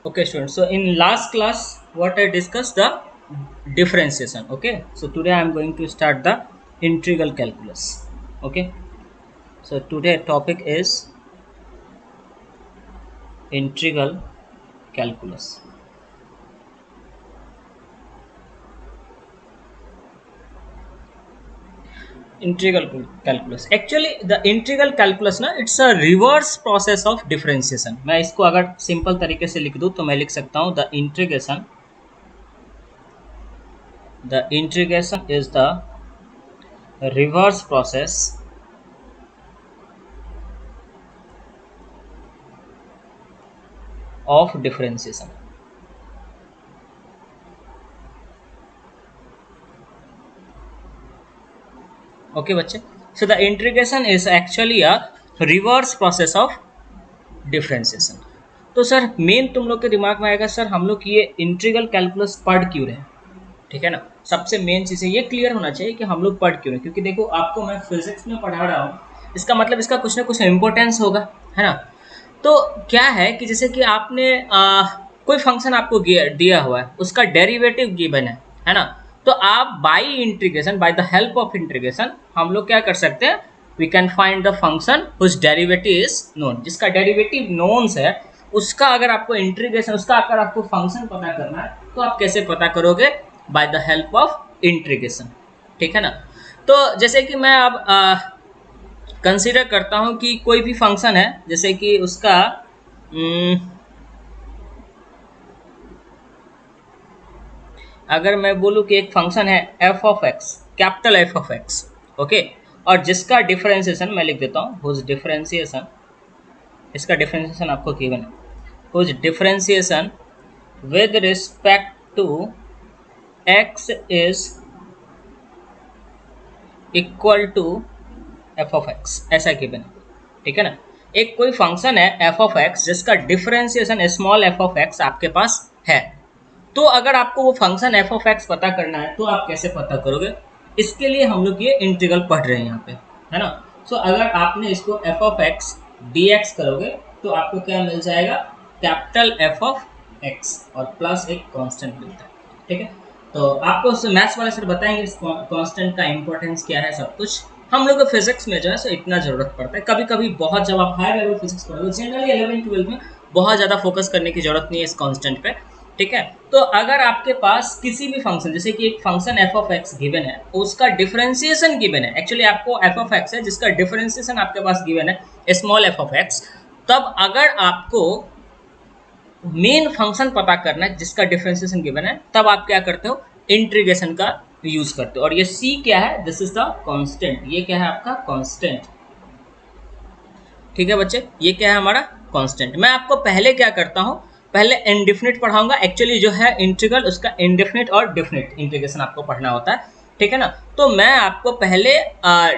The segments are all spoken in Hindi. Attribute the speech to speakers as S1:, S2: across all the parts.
S1: Okay, students. So in last class, what I discussed the differentiation. Okay. So today I am going to start the integral calculus. Okay. So today topic is integral calculus. Integral calculus. Actually, the integral calculus ना it's a reverse process of differentiation. मैं इसको अगर simple तरीके से लिख दूँ तो मैं लिख सकता हूँ the integration is the reverse process of differentiation. Okay बच्चे, so the integration is actually a reverse process of differentiation. तो सर मेन तुम लोग के दिमाग में आएगा सर हम लोग ये इंटीग्रल कैलकुलस पढ़ क्यों रहे हैं, ठीक है ना। सबसे मेन चीज़ है ये क्लियर होना चाहिए कि हम लोग पढ़ क्यों रहे, क्योंकि देखो आपको मैं फिजिक्स में पढ़ा रहा हूँ, इसका मतलब इसका कुछ ना कुछ इम्पोर्टेंस होगा, है ना। तो क्या है कि जैसे कि आपने कोई फंक्शन आपको दिया हुआ है, उसका डेरिवेटिव गिवन है ना। तो आप by integration, by the help of integration हम लोग क्या कर सकते हैं, we can find the function whose derivative is known. जिसका डेरिवेटिव नोन है उसका अगर आपको इंटीग्रेशन, उसका अगर आपको फंक्शन पता करना है तो आप कैसे पता करोगे, bye the help of integration, ठीक है ना। तो जैसे कि मैं अब कंसीडर करता हूं कि कोई भी फंक्शन है, जैसे कि उसका अगर मैं बोलूं कि एक फंक्शन है F of X, capital F of X, okay, और जिसका डिफरेंशिएशन मैं लिख देता हूं हुज डिफरेंशिएशन, इसका डिफरेंशिएशन आपको गिवन है, whose differentiation with respect to X is equal to F of X, ऐसा गिवन है, ठीक है ना। एक कोई फंक्शन है एफ ऑफ एक्स जिसका differentiation small F of X आपके पास है, तो अगर आपको वो फंक्शन एफ ऑफ एक्स पता करना है तो आप कैसे पता करोगे, इसके लिए हम लोग ये इंटीग्रल पढ़ रहे हैं यहाँ पे, है ना। सो अगर आपने इसको F of X D x करोगे तो आपको क्या मिल जाएगा, कैपिटल एफ ऑफ एक्स और प्लस एक कांस्टेंट मिलता है, ठीक है। तो आपको मैथ्स वाले सर बताएंगे इस कांस्टेंट का इंपॉर्टेंस क्या है, सब कुछ हम लोग को फिजिक्स में जो है सो इतना जरूरत पड़ता है। कभी कभी बहुत, जब आप हाई लेवल फिजिक्स पढ़ोगे, जनरली 11-12 में बहुत ज़्यादा फोकस करने की जरूरत नहीं है इस कांस्टेंट पे, ठीक है। तो अगर आपके पास किसी भी फंक्शन, जैसे कि एक function F of x given है, उसका डिफरेंशिएशन गिवन है, एक्चुअली आपको एफ ऑफ एक्स है जिसका डिफरेंशिएशन आपके पास गिवन है स्मॉल एफ ऑफ एक्स, तब अगर आपको मेन फंक्शन पता करना है जिसका डिफरेंशिएशन गिवन है, तब आप क्या करते हो, इंटीग्रेशन का यूज करते हो। और ये सी क्या है, दिस इज द कांस्टेंट, ये क्या है आपका कांस्टेंट, ठीक है बच्चे, ये क्या है हमारा कांस्टेंट। मैं आपको पहले क्या करता हूं, पहले इनडिफिनिट पढ़ाऊंगा, एक्चुअली जो है इंटीग्रल उसका इनडिफिनिट और डिफिनिट इंटीग्रेशन आपको पढ़ना होता है, ठीक है ना। तो मैं आपको पहले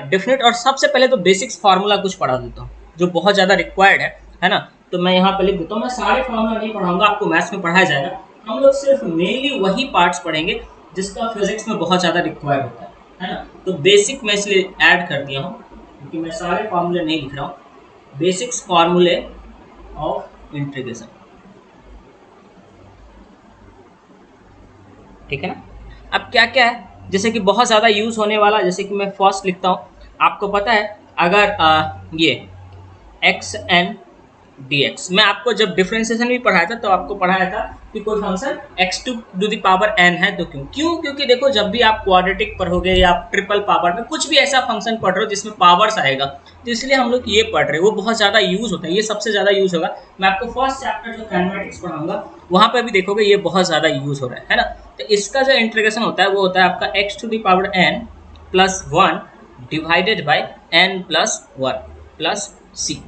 S1: डिफिनिट और सबसे पहले तो बेसिक्स फार्मूला कुछ पढ़ा देता हूँ जो बहुत ज़्यादा रिक्वायर्ड है ना। तो मैं यहाँ पे लिख देता हूँ, मैं सारे फार्मूला नहीं पढ़ाऊंगा, आपको मैथ्स में पढ़ाया जाएगा, हम लोग सिर्फ मेनली वही पार्ट्स पढ़ेंगे जिसका फिजिक्स में बहुत ज़्यादा रिक्वायर्ड होता है ना। तो बेसिक मैं इसलिए ऐड कर दिया हूँ क्योंकि मैं सारे फार्मूले नहीं लिख रहा हूँ, बेसिक्स फार्मूले ऑफ इंटीग्रेशन, ठीक है ना। अब क्या क्या है, जैसे कि बहुत ज़्यादा यूज़ होने वाला, जैसे कि मैं फर्स्ट लिखता हूँ, आपको पता है अगर ये एक्स एन डी एक्स, मैं आपको जब डिफरेंशिएशन भी पढ़ाया था तो आपको पढ़ाया था कि कोई function X to the power N है, तो क्योंकि देखो जब भी आप क्वाड्रेटिक पढ़ोगे या आप ट्रिपल पावर में कुछ भी ऐसा फंक्शन पढ़ रहे हो जिसमें पावर्स आएगा, तो इसलिए हम लोग ये पढ़ रहे हैं, वो बहुत ज़्यादा यूज़ होता है, ये सबसे ज़्यादा यूज़ होगा। मैं आपको फर्स्ट चैप्टर जो कैलमेटिक्स पढ़ाऊंगा वहाँ पर भी देखोगे ये बहुत ज़्यादा यूज़ हो रहा है ना। तो इसका जो इंटीग्रेशन होता है वो होता है आपका x to the power N plus 1 divided by N plus 1 plus c,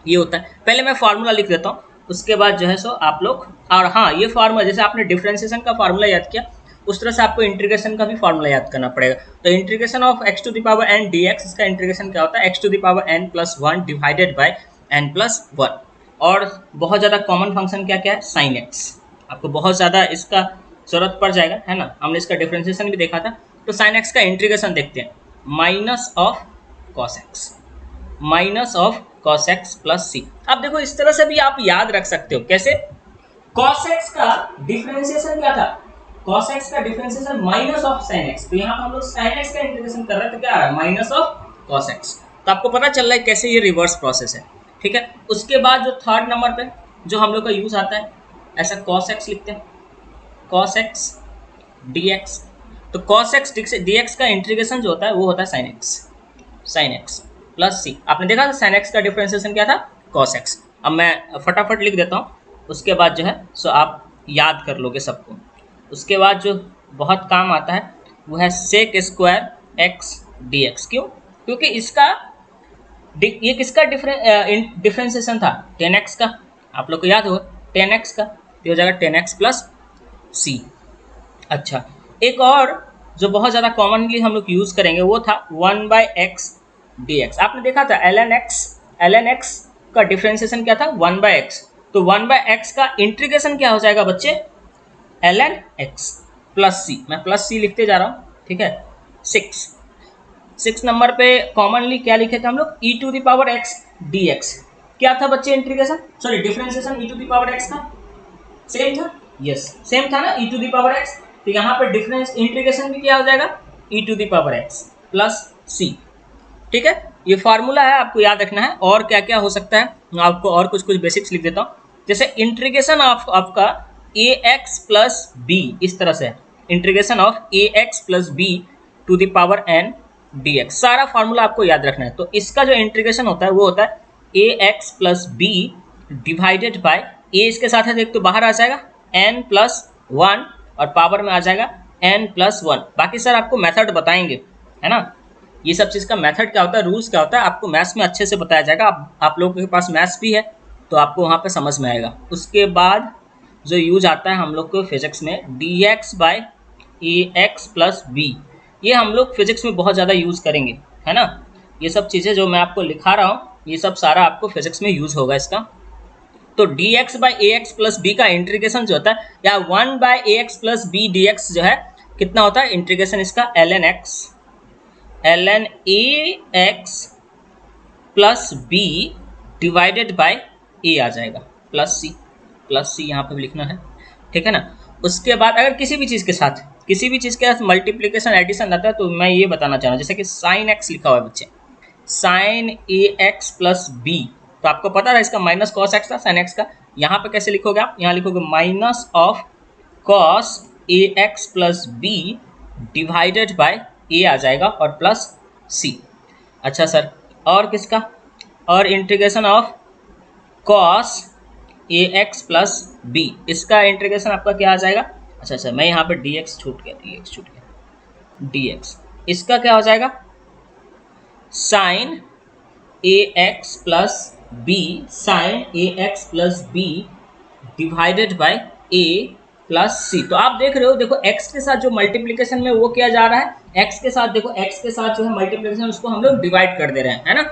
S1: ये होता है। पहले मैं फार्मूला लिख देता हूँ, उसके बाद जो है सो आप लोग, और हाँ ये फार्मूला जैसे आपने डिफरेंशिएशन का फार्मूला याद किया उस तरह से आपको इंटीग्रेशन का भी फार्मूला याद करना पड़ेगा। तो integration of X to the power N D X, इसका इंटीग्रेशन क्या होता है, X to the power N plus 1 divided by N plus 1। और बहुत ज़्यादा कॉमन फंक्शन क्या क्या है, साइन एक्स, आपको बहुत ज़्यादा इसका जरूरत पड़ जाएगा, है ना। हमने इसका डिफरेंशिएशन भी देखा था। तो साइन एक्स का इंटीग्रेशन देखते हैं, minus of cos x, minus of cos x plus c. अब देखो इस तरह से भी आप याद रख सकते हो, कैसे, cos x का डिफरेंशिएशन क्या था? cos x का differentiation minus of sin x। तो यहाँ पर हम लोग sin x का इंटीग्रेशन कर रहे हैं तो क्या आ रहा है? Minus of cos x। तो आपको पता चल रहा है कैसे ये रिवर्स प्रोसेस है, ठीक है। उसके बाद जो थर्ड नंबर पे जो हम लोग का यूज आता है, ऐसा cos x लिखते हैं, cos x dx। तो cos x dx का इंटीग्रेशन जो होता है वो होता है sin x प्लस c। आपने देखा था sin x का डिफरेंशिएशन क्या था? cos x। अब मैं फटाफट लिख देता हूँ, उसके बाद जो है सो आप याद कर लोगे सबको। उसके बाद जो बहुत काम आता है वो है sec स्क्वायर x dx। क्यों? क्योंकि इसका ये किसका डिफरेंशिएशन था? 10x का। आप लोग को याद होगा 10x का, ये हो जाएगा 10x प्लस c। अच्छा, एक और जो बहुत ज़्यादा कॉमनली हम लोग यूज़ करेंगे वो था 1/x dx। आपने देखा था ln x का डिफरेंशिएशन क्या था? 1/x। तो 1/x का इंटीग्रेशन क्या हो जाएगा बच्चे? ln x plus c। मैं प्लस c लिखते जा रहा हूँ, ठीक है। 6 नंबर पे कॉमनली क्या लिखे थे हम लोग? e⁻x dx। क्या था बच्चे इंटीग्रेशन, सॉरी डिफरेंशिएशन e⁻x का? सेम था, यस सेम था ना e⁻x। तो यहाँ पर डिफरेंस इंटीग्रेशन भी क्या हो जाएगा? e⁻x प्लस c, ठीक है। ये फार्मूला है, आपको याद रखना है। और क्या क्या हो सकता है मैं आपको और कुछ बेसिक्स लिख देता हूँ। जैसे इंटीग्रेशन ऑफ आपका ax प्लस b, इस तरह से integration of ax plus b to the power n dx। सारा फार्मूला आपको याद रखना है। तो इसका जो इंटीग्रेशन होता है वो होता है ax plus b divided by a, इसके साथ है देख तो बाहर आ जाएगा n प्लस 1 और पावर में आ जाएगा n प्लस 1। बाकी सर आपको मेथड बताएंगे, है ना। ये सब चीज़ का मेथड क्या होता है, रूल्स क्या होता है, आपको मैथ्स में अच्छे से बताया जाएगा। आप लोगों के पास मैथ्स भी है तो आपको वहाँ पे समझ में आएगा। उसके बाद जो यूज आता है हम लोग को फिजिक्स में dx by ax plus b, ये हम लोग फिजिक्स में बहुत ज़्यादा यूज़ करेंगे, है ना। ये सब चीज़ें जो मैं आपको लिखा रहा हूँ ये सब सारा आपको फिजिक्स में यूज होगा इसका। तो dx by ax plus b का इंटीग्रेशन जो होता है, या 1/ax प्लस b dx जो है कितना होता है इंटीग्रेशन इसका? ln ax plus b divided by a आ जाएगा प्लस c यहाँ पे भी लिखना है, ठीक है ना। उसके बाद अगर किसी भी चीज़ के साथ मल्टीप्लिकेशन एडिशन आता है तो मैं ये बताना चाह रहा हूँ, जैसे कि साइन x लिखा हुआ है बच्चे, साइन ax प्लस b, तो आपको पता था इसका माइनस कॉस एक्स था साइन एक्स का। यहाँ पे कैसे लिखोगे आप? यहाँ लिखोगे minus of cos ax plus b divided by a आ जाएगा और प्लस c। अच्छा सर, और किसका? और integration of cos ax plus b, इसका इंटीग्रेशन आपका क्या आ जाएगा? अच्छा, मैं यहाँ पे dx छूट गया, dx इसका क्या हो जाएगा? Sine ax plus b, sine ax plus b divided by a plus c। तो आप देख रहे हो, देखो x के साथ जो मल्टीप्लिकेशन में वो किया जा रहा है, x के साथ देखो x के साथ जो है मल्टीप्लिकेशन उसको हम लोग डिवाइड कर दे रहे हैं, है ना।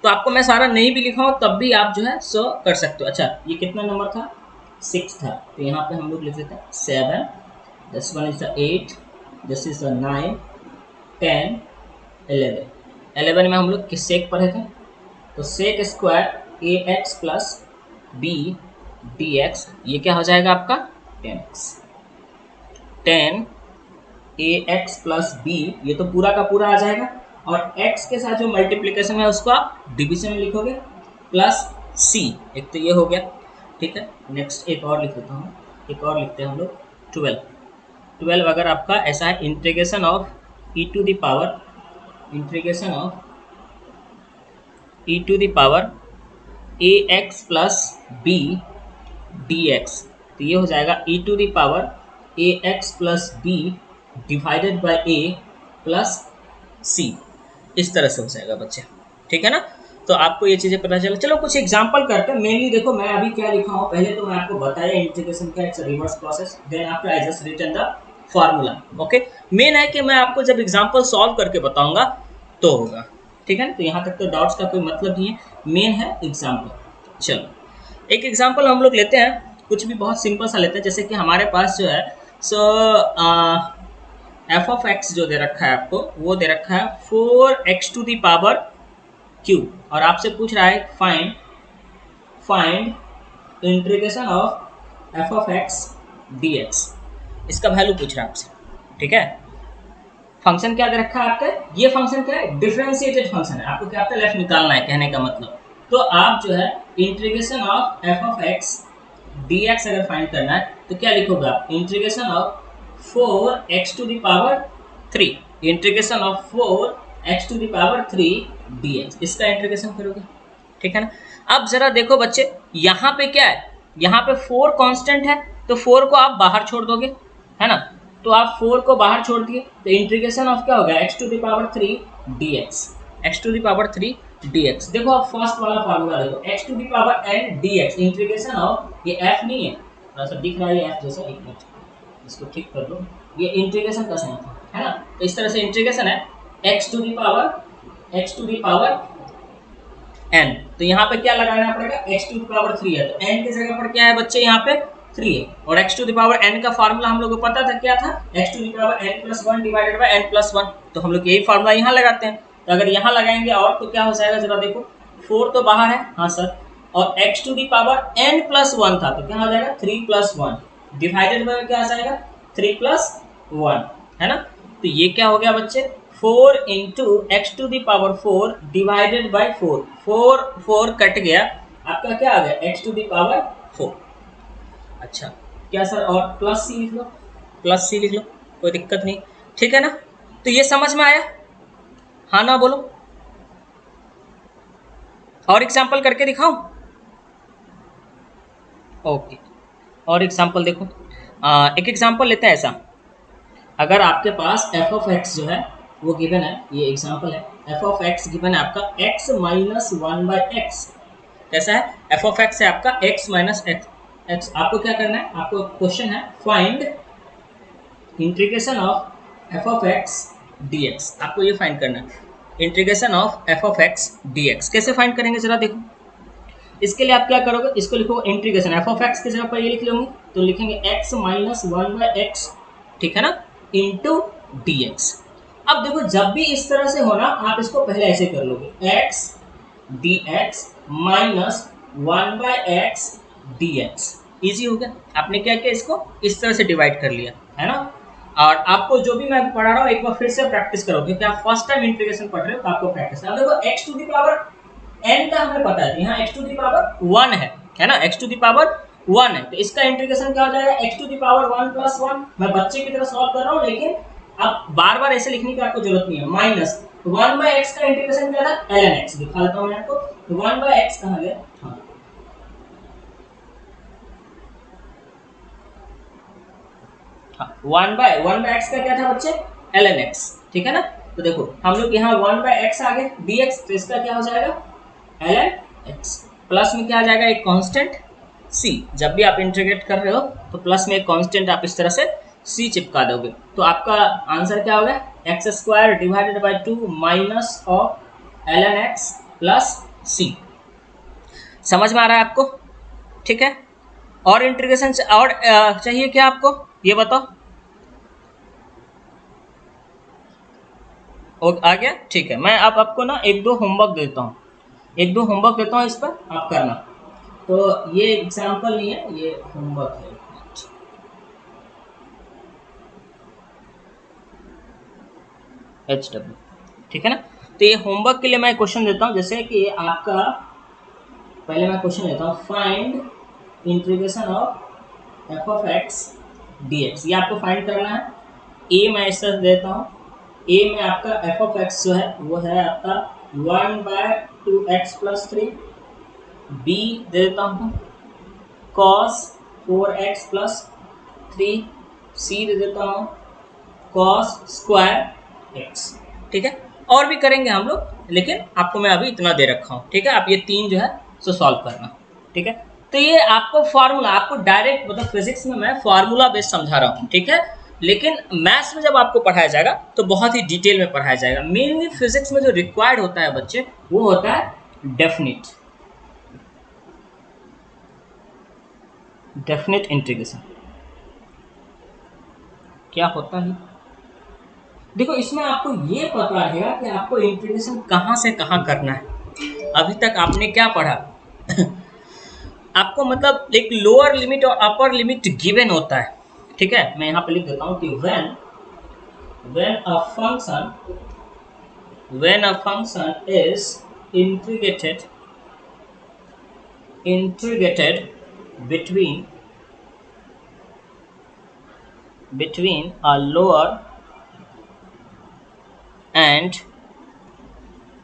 S1: तो आपको मैं सारा नहीं भी लिखा हूँ तब भी आप जो है सो कर सकते हो। अच्छा, ये कितना नंबर था? 6 था, तो यहाँ पे हम लोग लिख देते हैं 7, this one is the 8, this is the 9, 10, 11 में हम लोग किस सेक पढ़े थे? तो sec square ax plus b dx, ये क्या हो जाएगा आपका? 10 ax प्लस b, ये तो पूरा का पूरा आ जाएगा, और x के साथ जो मल्टीप्लिकेशन है उसको आप डिवीजन में लिखोगे प्लस c। एक तो ये हो गया, ठीक है। नेक्स्ट एक और लिख देता हूँ, एक और लिखते हैं हम लोग 12 अगर आपका ऐसा है integration of e to the power ax plus b dx, तो ये हो जाएगा e to the power ax plus b divided by a plus c। इस तरह से हो जाएगा बच्चे, ठीक है ना। तो आपको ये चीज़ें पता चला। चलो कुछ एग्जांपल करते हैं। मेनली देखो मैं अभी क्या लिखा हूँ, पहले तो मैं आपको बताया इंटीग्रेशन का it's reverse process, then after I just written the formula. Okay, main है कि मैं आपको जब एग्जांपल सॉल्व करके बताऊंगा तो होगा, ठीक है ना। तो यहाँ तक तो डाउट्स का कोई मतलब नहीं है, मेन है एग्जाम्पल। चलो एक एग्जाम्पल हम लोग लेते हैं, कुछ भी बहुत सिंपल सा लेते हैं। जैसे कि हमारे पास जो है सो एफ ऑफ एक्स जो दे रखा है आपको, वो दे रखा है 4x to the power q, और आपसे पूछ रहा है find integration of F of X D X, इसका वैल्यू पूछ रहा है आपसे, ठीक है। फंक्शन क्या दे रखा है आपका, ये फंक्शन क्या है, डिफरेंशिएटेड फंक्शन है, आपको क्या आपका लेफ्ट निकालना है, कहने का मतलब। तो आप जो है integration of F of X D X अगर फाइंड करना है तो क्या लिखोगे आप, integration of 4x to the power 3, integration of 4x to the power 3 dx, इसका इंटीग्रेशन करोगे, ठीक है ना। अब जरा देखो बच्चे, यहाँ पे क्या है, यहाँ पे 4 कांस्टेंट है, तो 4 को आप बाहर छोड़ दोगे, है ना। तो आप 4 को बाहर छोड़ दिए तो इंटीग्रेशन ऑफ क्या होगा, x to the power 3 dx, x to the power 3 dx। देखो आप फर्स्ट वाला फार्मूला देखो, x to the power n dx, integration of, ये f नहीं है, थोड़ा सा दिख रहा है f जैसा, एक मिनट इसको ठीक कर लो, ये इंटीग्रेशन का साइन था, है ना। तो इस तरह से इंटीग्रेशन है x to the power n, तो यहाँ पे क्या लगाना पड़ेगा, x टू द पावर 3 है, तो n की जगह पर क्या है बच्चे, यहाँ पे 3 है, और x to the power n का फार्मूला हम लोग को पता था क्या था, x to the power n plus 1 divided by n plus 1, तो हम लोग यही फार्मूला यहाँ लगाते हैं। तो अगर यहाँ लगाएंगे और तो क्या हो जाएगा, जरा देखो 4 तो बाहर है, हाँ सर, और x to the power n plus 1 था, तो क्या हो जाएगा 3 प्लस 1 डिवाइडेड बाय क्या आ जाएगा 3 प्लस 1, है ना। तो ये क्या हो गया बच्चे, 4 into x to the power 4 divided by 4 cut गया, आपका क्या आ गया x टू द पावर 4। अच्छा क्या सर, और प्लस सी लिख लो, प्लस सी लिख लो, कोई दिक्कत नहीं, ठीक है ना। तो ये समझ में आया, हाँ ना बोलो, और एग्जाम्पल करके दिखाऊं, ओके। और एग्जाम्पल देखो, एक एग्जाम्पल लेते हैं ऐसा, अगर आपके पास f ऑफ x जो है वो गिवन है, ये एग्जाम्पल है, f ऑफ x गिवन है आपका x माइनस 1 बाई एक्स, कैसा है, f ऑफ x है आपका x माइनस x, आपको क्या करना है, आपको क्वेश्चन है find integration of f of x dx, आपको ये फाइंड करना है, integration of f of x dx, कैसे फाइंड करेंगे जरा देखो। इसके लिए आप क्या करोगे, इसको लिखो इंटीग्रेशन f ऑफ x की जगह पर ये लिख लोगे, तो लिखेंगे x माइनस 1 बाई एक्स, ठीक है ना, इंटू dx। अब देखो जब भी इस तरह से होना, आप इसको पहले ऐसे कर लोगे, x dx minus 1 by x dx, easy हो गया। आपने क्या किया, इसको इस तरह से डिवाइड कर लिया, है ना। और आपको जो भी मैं पढ़ा रहा हूँ एक बार फिर से प्रैक्टिस करो, क्योंकि आप फर्स्ट टाइम इंटीग्रेशन पढ़ रहे हो तो आपको प्रैक्टिस। अब देखो x to the power n का हमें पता है, यहाँ x टू द पावर 1 है ना, x टू द पावर 1 है, तो इसका इंटीग्रेशन क्या हो जाएगा, x to the power 1 plus 1, मैं बच्चे की तरह सॉल्व कर रहा हूँ, लेकिन अब बार बार ऐसे लिखने की आपको जरूरत नहीं है, माइनस 1 बाई एक्स का इंटीग्रेशन क्या था, ln x, दिखा देता हूँ मैं आपको, तो 1 बाई एक्स कहाँ गया, हाँ 1 बाई एक्स का क्या था बच्चे, ln x, ठीक है ना। तो देखो हम लोग यहाँ 1 बाई एक्स आ गए dx, तो इसका क्या हो जाएगा ln x, प्लस में क्या आ जाएगा एक कांस्टेंट c, जब भी आप इंटीग्रेट कर रहे हो तो प्लस में एक कांस्टेंट आप इस तरह से c चिपका दोगे, तो आपका आंसर क्या होगा, x square divided by 2 minus of ln x plus c। समझ में आ रहा है आपको, ठीक है। और इंटीग्रेशन और चाहिए क्या आपको, ये बताओ, आ गया, ठीक है। मैं अब आपको ना एक दो होमवर्क देता हूँ, इस पर आप करना। तो ये एग्जाम्पल नहीं है, ये होमवर्क है, HW, ठीक है ना। तो ये होमवर्क के लिए मैं क्वेश्चन देता हूँ, जैसे कि आपका पहले मैं क्वेश्चन देता हूँ, find integration of f of x dx, ये आपको फाइंड करना है। a मैं इस तरह देता हूँ, a में आपका f ऑफ x जो है वो है आपका 1 बाय 2x प्लस 3, b दे देता हूँ cos 4x प्लस 3, c दे देता हूँ cos स्क्वायर x, ठीक है। और भी करेंगे हम लोग, लेकिन आपको मैं अभी इतना दे रखा हूँ, ठीक है। आप ये 3 जो है सो सॉल्व करना, ठीक है। तो ये आपको फार्मूला, आपको डायरेक्ट मतलब फिजिक्स में मैं फार्मूला बेस्ड समझा रहा हूँ, ठीक है। लेकिन मैथ्स में जब आपको पढ़ाया जाएगा तो बहुत ही डिटेल में पढ़ाया जाएगा। मेनली फिजिक्स में जो रिक्वायर्ड होता है बच्चे, वो होता है डेफिनेट इंटीग्रेशन। क्या होता है, देखो इसमें आपको ये पता रहेगा कि आपको इंटीग्रेशन कहाँ से कहाँ करना है। अभी तक आपने क्या पढ़ा आपको मतलब एक लोअर लिमिट और अपर लिमिट गिवन होता है, ठीक है। मैं यहाँ पे लिख देता हूँ कि when a function is integrated between a lower and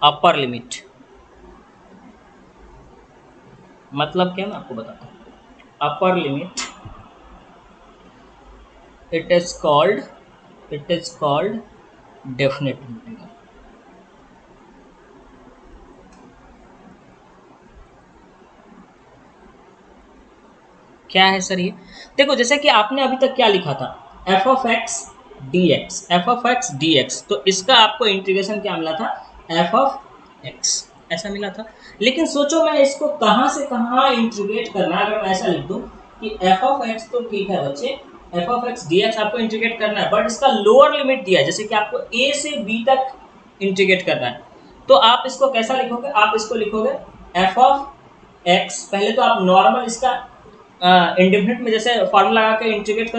S1: upper limit, मतलब क्या, मैं आपको बताता हूँ। Upper limit it is called definite integral. क्या है सर ये? देखो जैसे कि आपने अभी तक क्या लिखा था, F of X D x, तो इसका आपको इंटीग्रेशन क्या मिला था, एफ ऑफ एक्स, ऐसा मिला था। लेकिन सोचो मैं इसको कहाँ से कहाँ इंटीग्रेट करना है। अगर मैं ऐसा लिख दूं कि एफ ऑफ एक्स तो ठीक है बच्चे, F of X D x आपको इंटीग्रेट करना है, बट इसका लोअर लिमिट दिया है, जैसे कि आपको ए से बी तक इंटीग्रेट करना है। तो आप इसको कैसा लिखोगे, आप इसको लिखोगे एफ ऑफ एक्स, पहले तो आप नॉर्मल इसका इंडेफिनिट में जैसे फॉर्मूला लगा के इंटीग्रेट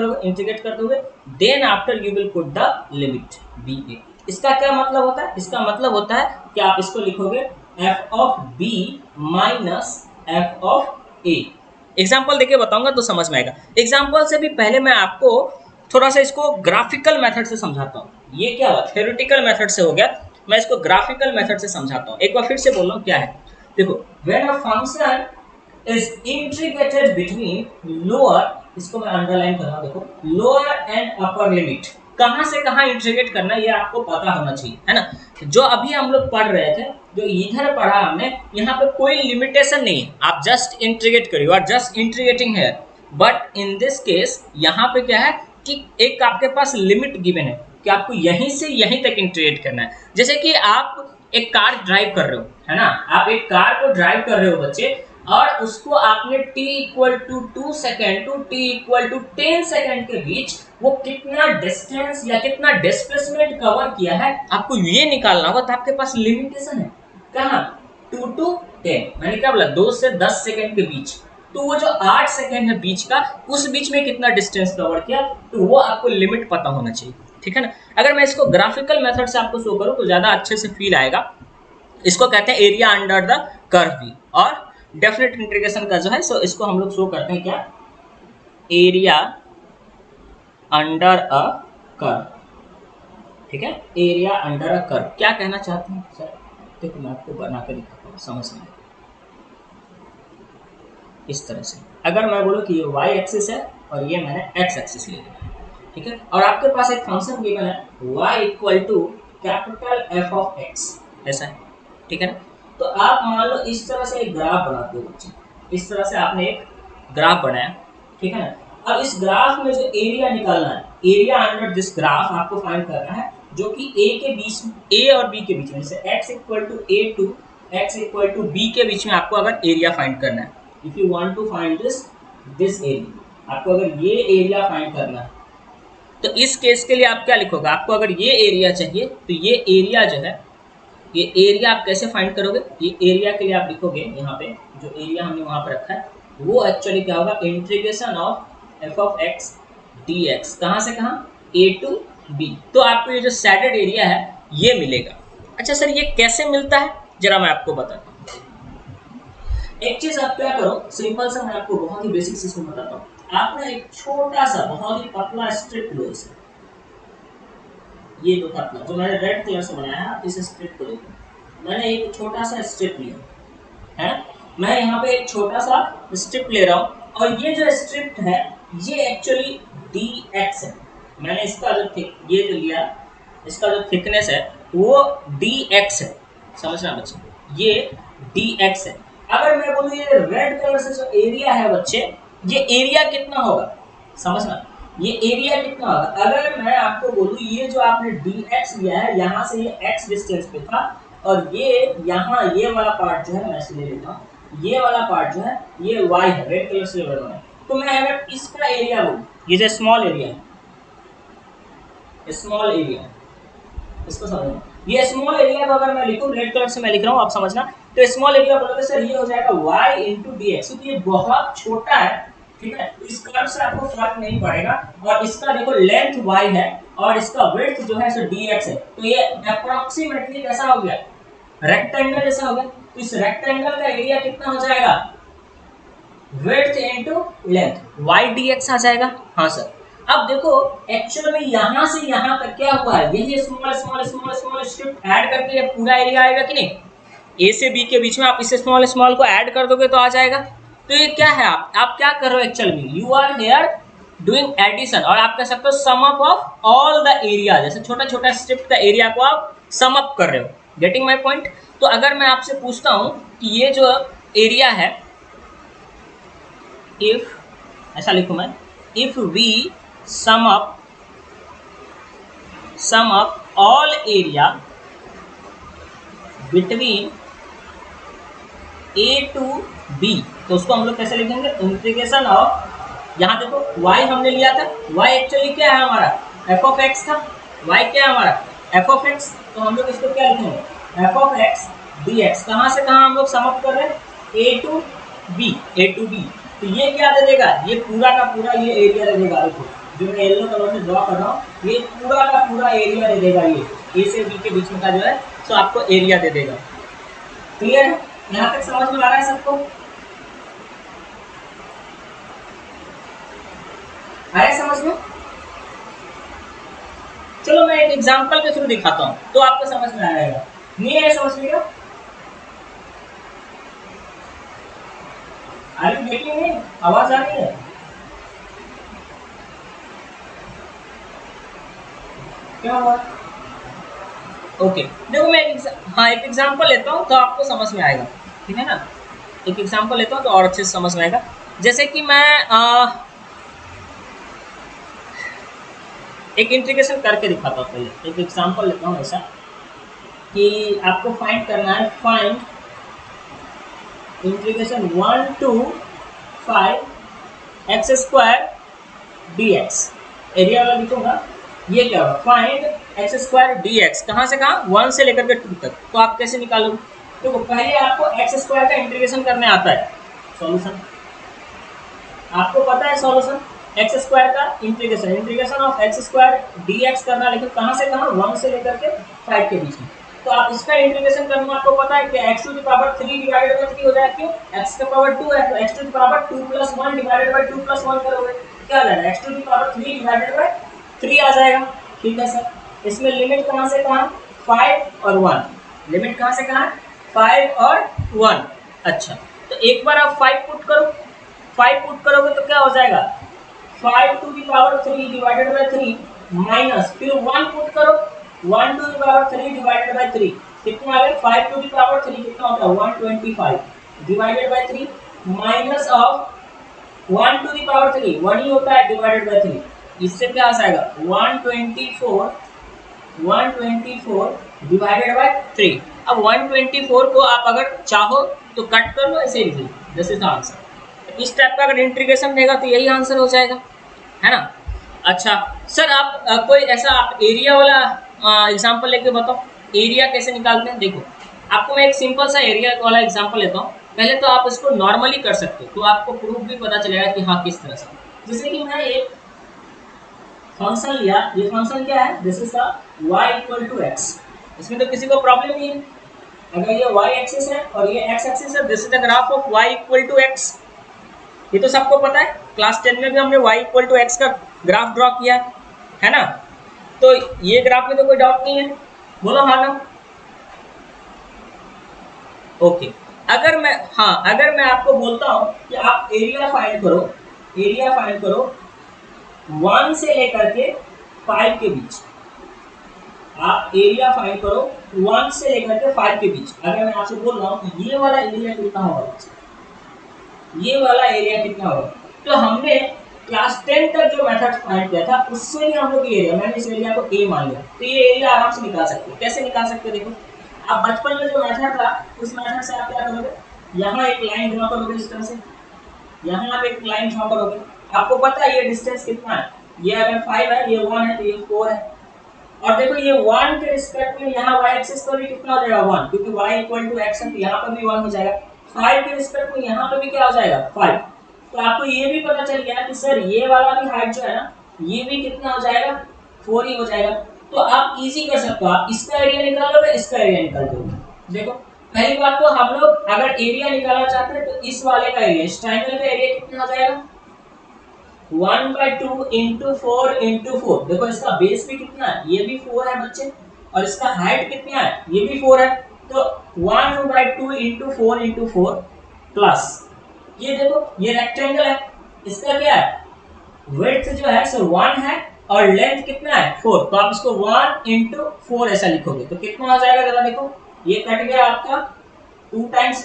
S1: कर दोगे, then after you will put the limit b a. इसका क्या मतलब होता है, इसका मतलब होता है कि आप इसको लिखोगे f of b minus f of a. Example देके बताऊंगा तो समझ में आएगा। एग्जाम्पल से भी पहले मैं आपको थोड़ा सा इसको ग्राफिकल मेथड से समझाता हूँ। ये क्या हुआ, थ्योरेटिकल मेथड से हो गया, मैं इसको ग्राफिकल मेथड से समझाता हूँ। एक बार फिर से बोल रहा हूँ क्या है। देखो when a function is integrated between lower, इसको मैं अंडरलाइन कर रहा हूं, देखो लोअर एंड अपर लिमिट, कहां से कहां इंटीग्रेट करना ये आपको पता होना चाहिए, है ना। जो अभी हम लोग पढ़ रहे थे, जो इधर पढ़ा हमने, यहाँ पे कोई लिमिटेशन नहीं है, आप जस्ट इंटीग्रेट करिए, और जस्ट इंटीग्रेटिंग है। बट इन दिस केस यहाँ पे क्या है कि एक आपके पास लिमिट गिवन है कि आपको यहीं से यहीं तक इंटीग्रेट करना है। जैसे कि आप एक कार ड्राइव कर रहे हो, है ना, आप एक कार को ड्राइव कर रहे हो बच्चे, और उसको आपने t equal to 2 second to t equal to 10 second के बीच वो कितना डिस्टेंस या कितना डिस्प्लेसमेंट कवर किया है, आपको ये निकालना होगा। तो आपके पास लिमिटेशन है कहाँ, 2 to 10, मैंने क्या बोला, 2 से 10 सेकेंड के बीच। तो वो जो 8 सेकेंड है बीच का, उस बीच में कितना डिस्टेंस कवर किया, तो वो आपको लिमिट पता होना चाहिए, ठीक है ना। अगर मैं इसको ग्राफिकल मेथड से आपको शो करूँ तो ज्यादा अच्छे से फील आएगा। इसको कहते हैं एरिया अंडर द कर्व भी, और डेफिनेट इंटीग्रेशन का जो है सो इसको हम लोग शो करते हैं क्या, एरिया अंडर अ कर्व, ठीक है, एरिया अंडर अ कर्व। क्या कहना चाहते हैं सर, देखो मैं आपको बना कर दिखाता हूँ, समझ में इस तरह से। अगर मैं बोलूँ कि ये y एक्सिस है और ये मैंने x एक्सिस ले लिया, ठीक है, और आपके पास एक फंक्शन गिवन है y equal to capital f of x, ऐसा है, ठीक है ना। तो आप मान लो इस तरह से एक ग्राफ बनाते हो बच्चे, इस तरह से आपने एक ग्राफ बनाया, ठीक है ना। अब इस ग्राफ में जो एरिया निकालना है, एरिया अंडर दिस ग्राफ आपको फाइंड करना है, जो कि a और b के बीच में, जैसे x equal to a to x equal to b के बीच में आपको अगर एरिया फाइंड करना है, if you want to find this area, आपको अगर ये एरिया फाइंड करना है, तो इस केस के लिए आप क्या लिखोगे, आपको अगर ये एरिया चाहिए तो ये एरिया जो है, ये एरिया आप कैसे फाइंड करोगे, ये एरिया के लिए आप लिखोगे यहाँ पे जो एरिया हमने वहाँ पर रखा है, वो एक्चुअली क्या होगा, integration of F of X D x, कहाँ से कहाँ, ए टू बी। तो आपको ये जो सैडेड एरिया है ये मिलेगा। अच्छा सर ये कैसे मिलता है, जरा मैं आपको बताता हूँ। एक चीज आप क्या करो, सिंपल सा मैं आपको बहुत ही बेसिक सिस्टम बताता हूँ। आपने एक छोटा सा बहुत ही पतला स्ट्रिप लो, इसे, ये जो पतला जो मैंने रेड कलर से बनाया है, इस स्ट्रिप को देखो, मैंने एक छोटा सा स्ट्रिप लिया है, मैं यहाँ पे एक छोटा सा स्ट्रिप ले रहा हूँ, और ये जो स्ट्रिप है ये एक्चुअली dx है। मैंने इसका जो ये जो लिया, इसका जो थिकनेस है वो dx है, समझना बच्चे, ये dx है। अगर मैं बोलूँ ये रेड कलर से जो एरिया है बच्चे, ये एरिया कितना होगा, समझना, ये एरिया कितना होगा। अगर मैं आपको बोलूँ ये जो आपने dx लिया है, यहाँ से ये x डिस्टेंस पे था, और ये यहाँ ये वाला पार्ट जो है, मैं इसे ले लेता हूँ, ये वाला पार्ट जो है ये y है, रेड कलर से बना है। तो मैं अगर इसका एरिया बोलूँ, ये जो स्मॉल एरिया है, स्मॉल एरिया, इसको समझना, ये स्मॉल एरिया को अगर मैं लिखूँ, रेड कलर से मैं लिख रहा हूँ, आप समझना, तो स्मॉल एरिया बोलोगे सर ये हो जाएगा y इंटू डी एक्स, क्योंकि ये बहुत छोटा है, ठीक है, तो इस कर्व से आपको फर्क नहीं पड़ेगा। और इसका देखो लेंथ y है और इसका विड्थ जो है सो dx है, तो ये अप्रोक्सीमेटली कैसा हो गया, रेक्टेंगल जैसा हो गया। तो इस रेक्टेंगल का एरिया कितना हो जाएगा, width into length y dx आ जाएगा। हाँ सर, अब देखो एक्चुअल में यहां से यहां तक क्या हुआ है, यही small small small small strip add करके ये पूरा एरिया आएगा कि नहीं, ए से बी के बीच में आप इसे स्मॉल स्मॉल को ऐड कर दोगे तो आ जाएगा। तो ये क्या है, आप क्या कर रहे हो एक्चुअल में, you are here doing addition, और आप कह सकते हो sum up of all the area, जैसे छोटा छोटा स्ट्रिप का एरिया को आप सम अप कर रहे हो। Getting my point. तो अगर मैं आपसे पूछता हूं कि ये जो एरिया है, इफ ऐसा लिखूं मैं, if we sum up all area between a to b, तो उसको हम लोग कैसे लिखेंगे, इंटीग्रेशन ऑफ, यहाँ देखो y हमने लिया था, y एक्चुअली क्या है हमारा, f ऑफ x था, y क्या है हमारा f ऑफ x, तो हम लोग इसको क्या लिखेंगे, f ऑफ x dx। कहाँ से कहाँ हम लोग सम अप कर रहे हैं, a टू b, तो ये क्या दे देगा, ये पूरा का पूरा ये एरिया दे देगा। देखो जो मैं येलो कलर से ड्रॉ कर रहा हूँ, ये पूरा का पूरा एरिया दे देगा, ये a से b के बीच में का जो है तो आपको एरिया दे देगा। क्लियर है, यहाँ तक समझ में आ रहा है सबको, आ रहा है समझ में। चलो मैं एक एग्जांपल के थ्रू दिखाता हूँ तो आपको समझ में आ जाएगा, नहीं है समझ में, आर यू गेटिंग में, आवाज आ रही है, क्या हुआ, ओके देखो मैं एक एग्जांपल लेता हूँ तो आपको समझ में आएगा, ठीक है ना, एक एग्जांपल लेता हूँ तो और अच्छे से समझ में आएगा। जैसे कि मैं एक इंटीग्रेशन करके दिखाता हूँ, पहले एक एग्जांपल लेता हूँ ऐसा कि आपको फाइंड करना है, find integration 1 to 5 x square dx, area वाला लिखूंगा, ये क्या होगा, find x square D x, कहाँ से कहाँ, 1 से लेकर के 2 तक। तो आप कैसे निकालोगे, देखो पहले आपको एक्स स्क्वायर का इंटीग्रेशन करने आता है, सॉल्यूशन आपको पता है, सॉल्यूशन एक्स स्क्वायर का integration of x square D x करना, लेकिन कहाँ से कहाँ, 1 से लेकर के 5 के बीच में। तो आप इसका इंटीग्रेशन करना आपको पता है कि x to the power 3 divided by 3 हो जाएगा, क्यों, x का पावर 2 है, तो x to the power 2 plus 1 divided by 2 plus 1 करोगे क्या आ जाएगा, x to the power 3 divided by 3 आ जाएगा। ठीक है सर, इसमें लिमिट कहाँ से कहाँ, 5 और 1, लिमिट कहाँ से कहाँ, 5 और 1। अच्छा तो एक बार आप 5 पुट करो, 5 पुट करोगे तो क्या हो जाएगा, 5 to the power 3 divided by 3 minus, फिर 1 पुट करो, 1 to the power 3 divided by 3 कितना आ गया, 5 टू द पावर 3 कितना होता है, 125 divided by 3 minus of 1 to the power 3 1 ही होता है डिवाइडेड बाय 3, इससे क्या आ जाएगा 124 डिवाइडेड बाय 3। अब 124 को आप अगर चाहो तो कट कर लो, ऐसे लिख लो, दिस इज द आंसर। इस टाइप का अगर इंटीग्रेशन देगा तो यही आंसर हो जाएगा, है ना। अच्छा सर आप कोई ऐसा आप एरिया वाला एग्जांपल लेके बताओ, एरिया कैसे निकालते हैं। देखो आपको मैं एक सिंपल सा एरिया वाला एग्जांपल लेता हूँ, पहले तो आप इसको नॉर्मली कर सकते हो तो आपको प्रूफ भी पता चलेगा कि हाँ किस तरह से। जैसे कि मैं एक फंक्शन लिया, ये फंक्शन क्या है, this is the y equal to x, इसमें तो किसी को प्रॉब्लम नहीं है, अगर ये y एक्सिस है और ये x एक्सिस है, this is the graph of y equal to x, ये तो सबको पता है, क्लास 10 में भी हमने y इक्वल टू x का ग्राफ ड्रॉ किया है ना, तो ये ग्राफ में तो कोई डाउट नहीं है, बोलो हाँ ना। ओके अगर मैं आपको बोलता हूं कि आप एरिया फाइंड करो 1 से लेकर के 5 के बीच, आप एरिया फाइंड करो 1 से लेकर के 5 के बीच। अगर मैं आपसे बोल रहा हूँ कि ये वाला एरिया कितना होगा, ये वाला एरिया कितना होगा, तो हमने क्लास 10 तक जो मेथड फाइंड किया था उससे ही हम लोग एरिया, मैंने इस एरिया को ए मान लिया, तो ये एरिया आराम से निकाल सकते हैं। कैसे निकाल सकते हैं, देखो आप बचपन में जो मेथड था उस मेथड से आप क्या करोगे, यहाँ एक लाइन ड्रॉ करोगे इस तरह से, यहाँ आप एक लाइन ड्रॉ करोगे, आपको पता है ये डिस्टेंस कितना है, ये अगर 5 है, ये 1 है, तो ये 4 है, और देखो ये 1 के रिस्पेक्ट में यहाँ y एक्सिस पर भी कितना हो जाएगा 1, क्योंकि y इक्वल टू x है तो यहाँ पर भी 1 हो जाएगा। 5 के रिस्पेक्ट में यहाँ पर भी क्या हो जाएगा 5। तो आपको ये भी पता चल गया कि सर ये वाला भी हाइट जो है ना ये भी कितना हो जाएगा 4 ही हो जाएगा। तो आप इजी कर सकते हो, आप इसका एरिया निकाल लोगे, इसका एरिया निकाल दोगे। देखो पहली बात तो हम लोग अगर एरिया निकालना चाहते हैं तो इस वाले का एरिया, इस ट्रायंगल का एरिया कितना हो जाएगा 1/2 इंटू 4 इंटू 4। देखो इसका बेस भी कितना है, ये भी 4 है बच्चे, और इसका हाइट कितना है, ये भी 4 है। तो 1/2 इंटू 4 इंटू 4 प्लस ये देखो ये रेक्टेंगल है, इसका क्या है विड्थ जो है सो 1 है और लेंथ कितना है 4। तो आप इसको 1 इंटू 4 ऐसा लिखोगे तो कितना हो जाएगा, जरा देखो ये कट गया आपका 2 टाइम्स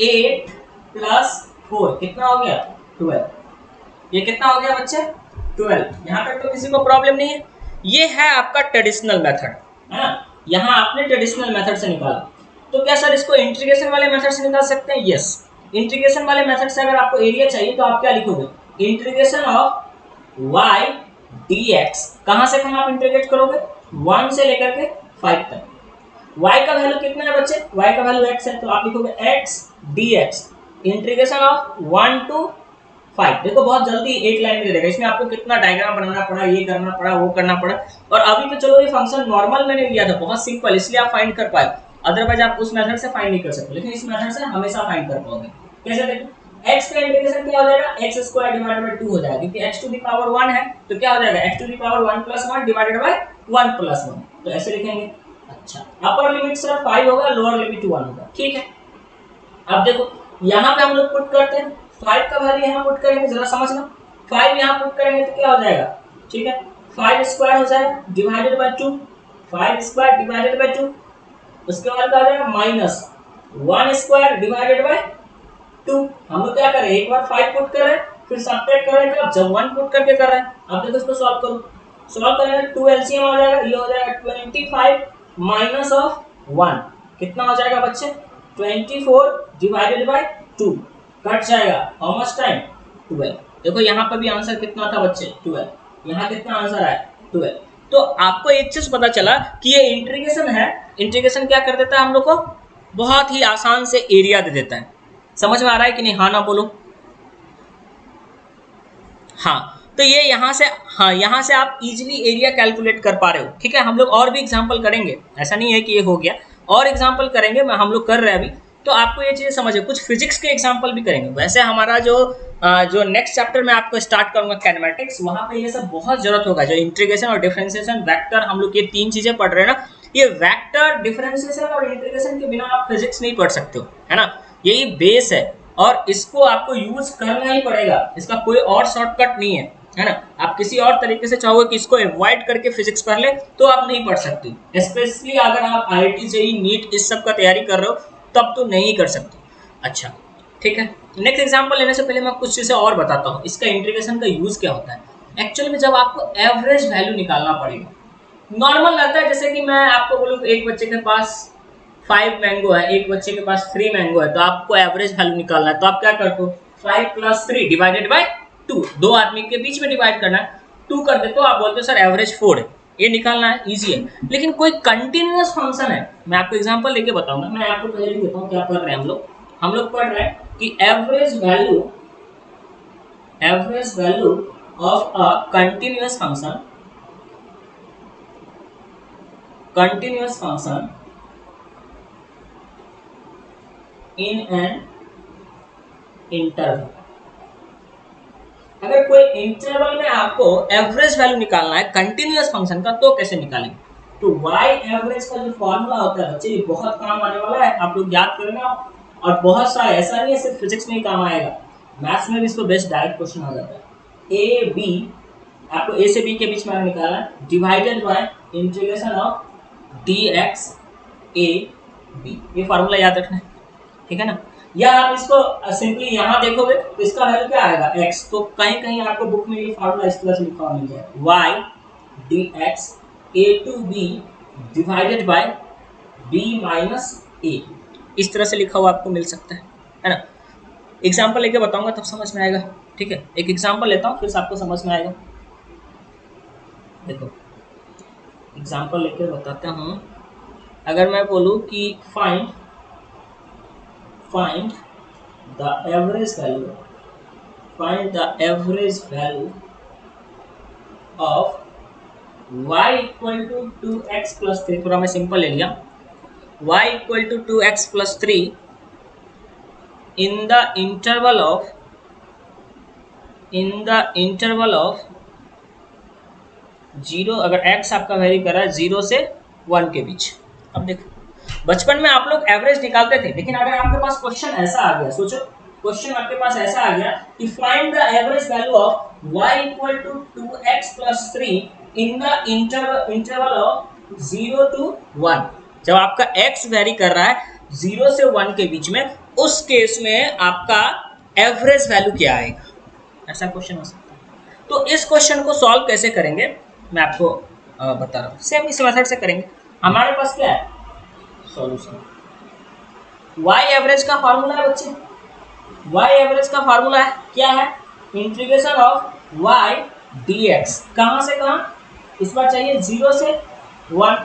S1: 8 प्लस 4 कितना हो गया 12। ये कितना हो गया बच्चे 12। यहाँ तक तो किसी को प्रॉब्लम नहीं है। ये है आपका ट्रेडिशनल मेथड है ना, यहाँ आपने ट्रेडिशनल मेथड से निकाला। तो क्या सर इसको इंटीग्रेशन वाले मेथड से निकाल सकते हैं? यस, इंटीग्रेशन वाले मेथड से अगर आपको एरिया चाहिए तो आप क्या लिखोगे, इंटीग्रेशन ऑफ y dx। कहां से कहां आप इंटीग्रेट करोगे 1 से लेकर के 5 तक। y का वैल्यू कितना है बच्चे, y का वैल्यू x है तो आप लिखोगे x dx integration of 1 to 5। देखो बहुत जल्दी एक लाइन में दे देगा, इसमें आपको कितना डायग्राम बनाना पड़ा, ये करना पड़ा, वो करना पड़ा। और अभी तो चलो ये फंक्शन नॉर्मल मैंने लिया था, बहुत सिंपल, इसलिए आप फाइंड कर पाए। अदरवाइज आप उस मेथड से फाइंड नहीं कर सकते, लेकिन इस मेथड से हमेशा फाइंड कर पाओगे। कैसे देखो x का इंटीग्रेशन क्या हो जाएगा, x स्क्वायर डिवाइडेड बाय 2 हो जाएगा, क्योंकि x टू द पावर 1 है तो क्या हो जाएगा x to the power 1 plus 1 divided by 1 plus 1। तो ऐसे लिखेंगे। अच्छा अपर लिमिट सिर्फ 5 होगा, लोअर लिमिट 1 होगा, ठीक है। अब देखो यहाँ पे हम लोग पुट करते हैं 5 का वैल्यू यहाँ पुट करेंगे, जरा समझना 5 यहाँ पुट करेंगे तो क्या हो जाएगा, ठीक है 5 स्क्वायर हो जाएगा divided by 2, 5 square divided by 2। उसके बाद क्या हो जाएगा माइनस 1 स्क्वायर डिवाइडेड बाय 2। हम लोग क्या कर रहे हैं, एक बार 5 पुट कर रहे हैं फिर सब्ट्रैक्ट कर रहे हैं, जब 1 पुट करके कर रहे हैं। अब देखो इसको सॉल्व करो, सॉल्व करेंगे 2 एलसीएम हो जाएगा, ये हो जाएगा 25 माइनस ऑफ 1 कितना हो जाएगा बच्चे 24 डिवाइडेड बाय 2 कट जाएगा, हाउ मच टाइम 12। देखो यहाँ पर भी आंसर कितना था बच्चे 12, यहाँ कितना आंसर आया 12। तो आपको एक चीज पता चला कि ये इंटीग्रेशन है, इंटीग्रेशन क्या कर देता है हम लोग को, बहुत ही आसान से एरिया दे देता है। समझ में आ रहा है कि नहीं, हाँ ना बोलो। हाँ तो ये यहाँ से, हाँ यहाँ से आप इजीली एरिया कैलकुलेट कर पा रहे हो, ठीक है। हम लोग और भी एग्जांपल करेंगे, ऐसा नहीं है कि ये हो गया, और एग्जांपल करेंगे, हम लोग कर रहे हैं अभी। तो आपको ये चीजें समझे, कुछ फिजिक्स के एग्जांपल भी करेंगे। वैसे हमारा जो नेक्स्ट चैप्टर में आपको स्टार्ट करूंगा कैनेमैटिक्स, वहां पे ये सब बहुत जरूरत होगा, जो इंटीग्रेशन और डिफरेंशिएशन, वेक्टर, हम लोग ये 3 चीजें पढ़ रहे हैं ना, ये वेक्टर, डिफरेंशिएशन और इंटीग्रेशन के बिना आप फिजिक्स नहीं पढ़ सकते हो, है ना। यही बेस है और इसको आपको यूज करना ही पड़ेगा, इसका कोई और शॉर्टकट नहीं है ना। आप किसी और तरीके से चाहोगे कि इसको अवॉइड करके फिजिक्स पढ़ ले तो आप नहीं पढ़ सकते। स्पेशली अगर आप IIT जेईई नीट इस सब का तैयारी कर रहे हो तब तो नहीं कर सकते। अच्छा ठीक है, नेक्स्ट एग्जांपल लेने से पहले मैं कुछ चीजें और बताता हूँ, इसका इंटीग्रेशन का यूज क्या होता है। एक्चुअली में जब आपको एवरेज वैल्यू निकालना पड़ेगा, नॉर्मल रहता है जैसे कि मैं आपको बोलूँ एक बच्चे के पास 5 मैंगो है, एक बच्चे के पास 3 मैंगो है, तो आपको एवरेज वैल्यू निकालना है। तो आप क्या करते हो 5 + 3 डिवाइडेड बाय 2, 2 आदमी के बीच में डिवाइड करना है, 2 कर देते हो, आप बोलते हो सर एवरेज 4 है, ये निकालना है, इजी है। लेकिन कोई कंटिन्यूअस फंक्शन है, मैं आपको एग्जांपल लेके बताऊंगा, मैं आपको पहले देता हूँ क्या कर रहे हैं हम लोग पढ़ रहे हैं कि average value of a continuous function in an interval. अगर कोई इंटरवल में आपको एवरेज वैल्यू निकालना है कंटिन्यूअस फंक्शन का तो कैसे निकालेंगे, तो y एवरेज का जो फॉर्मूला होता है बच्चे ये बहुत काम आने वाला है, आप लोग याद करना। और बहुत सारे, ऐसा नहीं है सिर्फ फिजिक्स में ही काम आएगा, मैथ्स में भी इसको बेस्ट डायरेक्ट क्वेश्चन आ जाता है। a b, आपको a से b के बीच में निकालना है, divided by integration of dx a b, ये फार्मूला याद रखना है, ठीक है ना। या आप इसको सिंपली यहाँ देखोगे तो इसका वैल्यू क्या आएगा x, तो कहीं कहीं आपको बुक में ये फार्मूला इस तरह से लिखा हुआ मिल जाएगा, y dx a to b divided bye b minus a, इस तरह से लिखा हुआ आपको मिल सकता है ना। एग्जाम्पल लेके बताऊंगा तब समझ में आएगा, ठीक है। एक एग्जाम्पल लेता हूँ फिर आपको समझ में आएगा। देखो एग्जांपल लेकर बताता हूँ। अगर मैं बोलूँ कि find the average value of y equal to 2x plus 3, थोड़ा मैं सिंपल ले लिया, y equal to 2x plus 3 in the interval of 0, अगर x आपका वेरी कर रहा है 0 से 1 के बीच। अब देखो बचपन में आप लोग एवरेज निकालते थे, लेकिन अगर आपके पास क्वेश्चन ऐसा आ गया, सोचो क्वेश्चन आपके पास ऐसा आ गया कि find the average value of y equal to 2x plus 3 in the interval of 0 to 1। जब आपका x वेरी कर रहा है 0 से 1 के बीच में, उस केस में आपका एवरेज वैल्यू क्या आएगा, ऐसा क्वेश्चन हो सकता है। तो इस क्वेश्चन को सॉल्व कैसे करेंगे मैं आपको बता रहा हूँ। सेम इस मेथड से करेंगे। हमारे पास क्या है सॉल्यूशन, y एवरेज का फार्मूला है बच्चे, y एवरेज का फार्मूला है क्या है, इंटीग्रेशन ऑफ y dx, कहां से कहां, इस बार चाहिए 0 से 1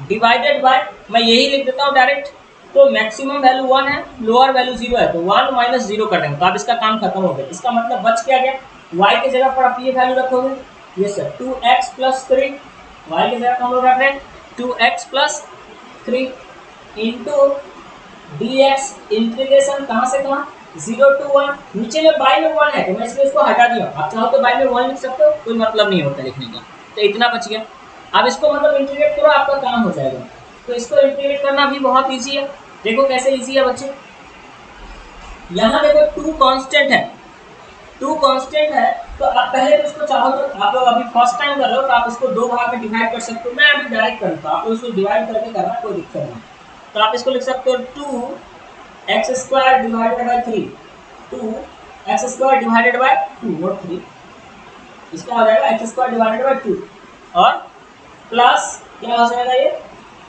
S1: डिवाइडेड बाय, मैं यही लिख देता हूं डायरेक्ट, तो मैक्सिमम वैल्यू 1 है, लोअर वैल्यू 0 है, तो 1 माइनस 0 कर देंगे, तो अब इसका काम खत्म हो गया। इसका मतलब बच क्या गया, y की जगह पर आप ये वैल्यू रखोगे, ये सर 2x प्लस 3, y की जगह हम लोग रख रहे हैं 2x plus 3 into dx, integration कहां से कहां 0 to 1, नीचे में बाई में 1 है तो मैं इसलिए इसको हटा दिया, आप चाहो तो बाई में 1 लिख सकते हो, कोई मतलब नहीं होता लिखने का, तो इतना बच गया। अब इसको मतलब इंटीग्रेट करो, आपका काम हो जाएगा। तो इसको इंटीग्रेट करना भी बहुत इजी है, देखो कैसे इजी है बच्चे। यहाँ देखो 2 कांस्टेंट है, 2 कांस्टेंट है, तो आप पहले तो इसको चाहो तो आप लोग अभी फर्स्ट टाइम कर रहे हो तो आप इसको 2 भाग में डिवाइड कर सकते हो, मैं अभी डायरेक्ट करता हूँ, आप लोग इसको डिवाइड करके करना कोई दिक्कत नहीं। तो आप इसको लिख सकते हो 2x² divided by 3, 2x² divided by 2 not 3, इसका हो जाएगा x² डिवाइडेड बाय 2 और प्लस क्या हो जाएगा ये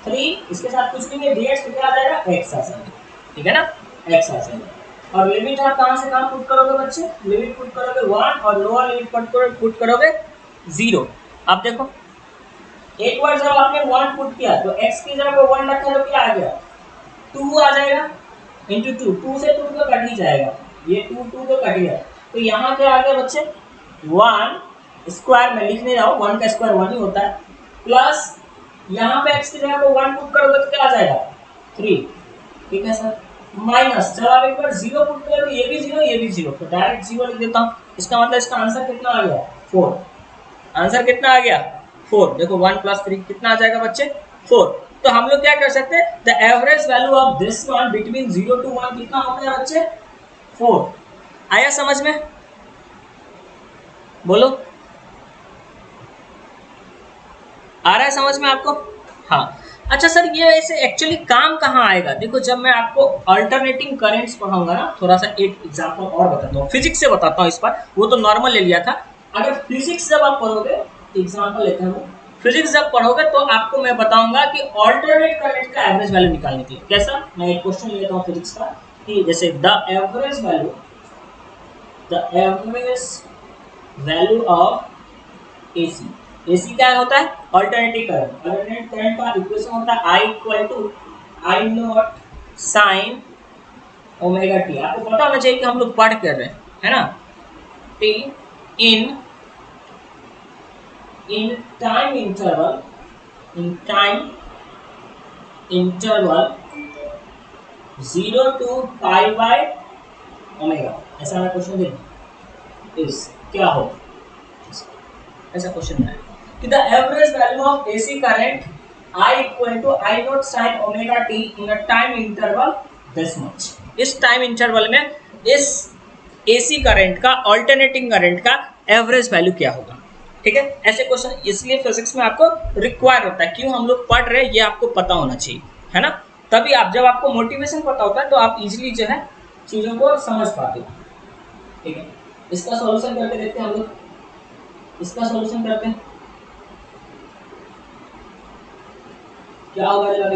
S1: 3, इसके साथ कुछ नहीं है dx, तो क्या आ जाएगा x आ जाएगा, ठीक है ना, x आ जाएगा। और लिमिट आप कहां से कहां पुट करोगे बच्चे, लिमिट पुट करोगे 1 और लोअर लिमिट पुट करोगे 0। अब देखो एक बार जब आपने 1 पुट किया तो x की जगह पर 1 रखा तो क्या आ गया 2 आ जाएगा इंटू 2, 2 से 2 तो कट ही जाएगा, ये 2 2 तो कट गया, तो यहाँ क्या आ गया बच्चे 1 स्क्वायर, मैं लिख नहीं रहा हूँ 1 का स्क्वायर 1 ही होता है, प्लस यहाँ पे x की जगह पर 1 पुट करोगे तो क्या आ जाएगा 3, ठीक है सर, माइनस जब आप एक बार 0 पुट करोगे तो ये भी 0 ये भी 0, तो डायरेक्ट 0 लिख देता हूँ। इसका मतलब इसका आंसर कितना आ गया 4, आंसर कितना आ गया 4, देखो 1 प्लस 3 कितना आ जाएगा बच्चे 4। तो हम लोग क्या कर सकते हैं, the average value of this one between 0 to 1 कितना होता है बच्चे 4। आया समझ में, बोलो आ रहा है समझ में आपको, हाँ। अच्छा सर ये ऐसे एक्चुअली काम कहाँ आएगा, देखो जब मैं आपको अल्टरनेटिंग करंट्स पढ़ाऊंगा ना, थोड़ा सा एक एग्जांपल और बताता हूँ, फिजिक्स से बताता हूँ इस बार, वो तो नॉर्मल ले लिया था। अगर फिजिक्स जब आप पढ़ोगे, एग्जांपल लेते हैं, फिजिक्स जब पढ़ोगे तो आपको मैं बताऊंगा कि अल्टरनेट करंट का एवरेज वैल्यू निकालने के लिए कैसा, मैं एक क्वेश्चन लेता हूँ फिजिक्स का कि जैसे the average value of AC, AC क्या होता है अल्टरनेटिव करंट, अल्टरनेट करंट का इक्वेशन होता है I equal to I not sine omega t. आपको पता होना चाहिए कि हम लोग पढ़ कर रहे हैं, है ना, T in time interval 0 to pi by omega, ऐसा मैं क्वेश्चन दे इस क्या हो, ऐसा क्वेश्चन है कि the average value of AC current I equal to I not sine omega t in a time interval this much. इस टाइम इंटरवल में इस एसी करंट का अल्टरनेटिंग करंट का एवरेज वैल्यू क्या होगा, ठीक है। ऐसे क्वेश्चन इसलिए फिजिक्स में आपको रिक्वायर होता है, क्यों हम लोग पढ़ रहे हैं ये आपको पता होना चाहिए, है ना, तभी आप जब आपको मोटिवेशन पता होता है तो आप इजीली जो है चीज़ों को समझ पाते हो, ठीक है। इसका सॉल्यूशन करके देखते हैं हम लोग, इसका सॉल्यूशन करते हैं क्या होगा।